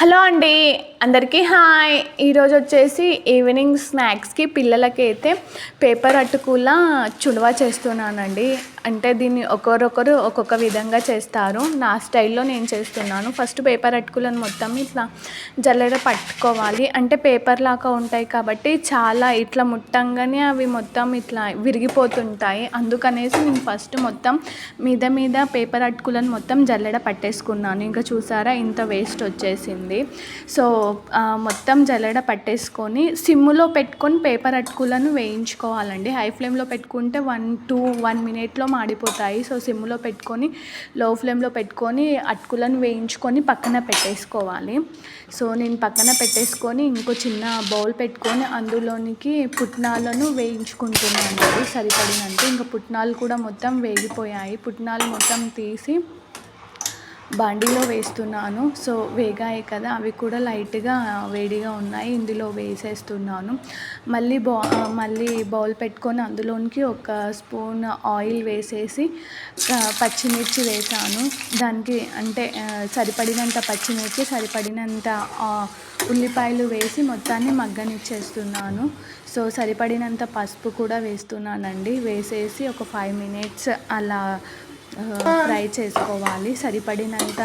Hello అండి, అందరికీ hi. ఈరోజు వచ్చేసి ఈవినింగ్ స్నాక్స్కి పిల్లలకైతే పేపర్ అటుకుల చుడవ చేస్తున్నానండి. అంటే దీన్ని ఒకరొకరు ఒక్కొక్క విధంగా చేస్తారు. నా స్టైల్లో నేను చేస్తున్నాను. ఫస్ట్ పేపర్ అటుకులను మొత్తం ఇట్లా జల్లెడ పట్టుకోవాలి. అంటే పేపర్ లాగా ఉంటాయి కాబట్టి చాలా ఇట్లా ముట్టంగానే అవి మొత్తం ఇట్లా విరిగిపోతుంటాయి. అందుకనేసి నేను ఫస్ట్ మొత్తం మీద పేపర్ అటుకులను మొత్తం జల్లెడ పట్టేసుకున్నాను. ఇంకా చూసారా ఇంత వేస్ట్ వచ్చేసింది. సో మొత్తం జల్లెడ పట్టేసుకొని సిమ్లో పెట్టుకొని పేపర్ అటుకులను వేయించుకోవాలండి. హై ఫ్లేమ్లో పెట్టుకుంటే 1 మినిట్లో మాడిపోతాయి. సో సిమ్లో పెట్టుకొని లో ఫ్లేమ్లో పెట్టుకొని అటుకులను వేయించుకొని పక్కన పెట్టేసుకోవాలి. సో నేను పక్కన పెట్టేసుకొని ఇంకో చిన్న బౌల్ పెట్టుకొని అందులోనికి పుట్నాలను వేయించుకుంటున్నాను సరిపడినంత. ఇంకా పుట్నాలు కూడా మొత్తం వేగిపోయాయి. పుట్నాలు మొత్తం తీసి బాండీలో వేస్తున్నాను. సో వేగాయి కదా, అవి కూడా లైట్గా వేడిగా ఉన్నాయి. ఇందులో వేసేస్తున్నాను. మళ్ళీ బౌల్ పెట్టుకొని అందులోనికి ఒక స్పూన్ ఆయిల్ వేసేసి పచ్చిమిర్చి వేసాను. దానికి అంటే సరిపడినంత పచ్చిమిర్చి, సరిపడినంత ఉల్లిపాయలు వేసి మొత్తాన్ని మగ్గనిచ్చేస్తున్నాను. సో సరిపడినంత పసుపు కూడా వేస్తున్నానండి. వేసేసి ఒక 5 మినిట్స్ అలా ఫ్రై చేసుకోవాలి. సరిపడినంత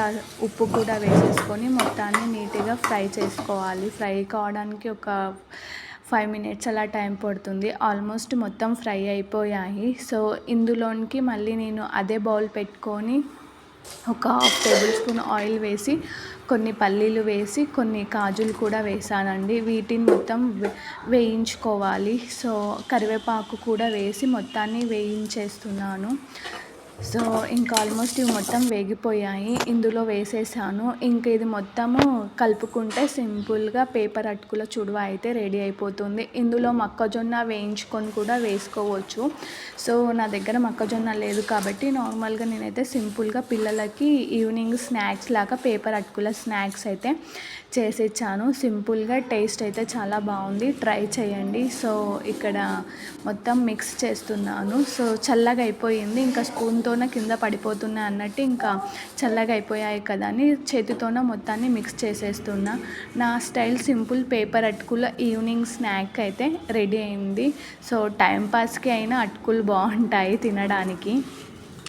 ఉప్పు కూడా వేసేసుకొని మొత్తాన్ని నీట్గా ఫ్రై చేసుకోవాలి. ఫ్రై కావడానికి ఒక 5 మినిట్స్ అలా టైం పడుతుంది. ఆల్మోస్ట్ మొత్తం ఫ్రై అయిపోయాయి. సో ఇందులోనికి మళ్ళీ నేను అదే బౌల్ పెట్టుకొని ఒక 1/2 టేబుల్ స్పూన్ ఆయిల్ వేసి కొన్ని పల్లీలు వేసి కొన్ని కాజులు కూడా వేసానండి. వీటిని మొత్తం వేయించుకోవాలి. సో కరివేపాకు కూడా వేసి మొత్తాన్ని వేయించేస్తున్నాను. సో ఇంకా ఆల్మోస్ట్ ఇవి మొత్తం వేగిపోయాయి. ఇందులో వేసేసాను. ఇంక ఇది మొత్తము కలుపుకుంటే సింపుల్గా పేపర్ అటుకుల చుడవ అయితే రెడీ అయిపోతుంది. ఇందులో మొక్కజొన్న వేయించుకొని కూడా వేసుకోవచ్చు. సో నా దగ్గర మొక్కజొన్న లేదు కాబట్టి నార్మల్గా నేనైతే సింపుల్గా పిల్లలకి ఈవినింగ్ స్నాక్స్ లాగా పేపర్ అటుకుల స్నాక్స్ అయితే చేసిచ్చాను. సింపుల్గా టేస్ట్ అయితే చాలా బాగుంది. ట్రై చేయండి. సో ఇక్కడ మొత్తం మిక్స్ చేస్తున్నాను. సో చల్లగా అయిపోయింది. ఇంకా స్పూన్తోనే కింద పడిపోతున్నాయి అన్నట్టు ఇంకా చల్లగా అయిపోయాయి కదా అని చేతితోనే మొత్తాన్ని మిక్స్ చేసేస్తున్నా. నా స్టైల్ సింపుల్ పేపర్ అటుకుల ఈవినింగ్ స్నాక్ అయితే రెడీ అయింది. సో టైంపాస్కి అయినా అటుకులు బాగుంటాయి తినడానికి.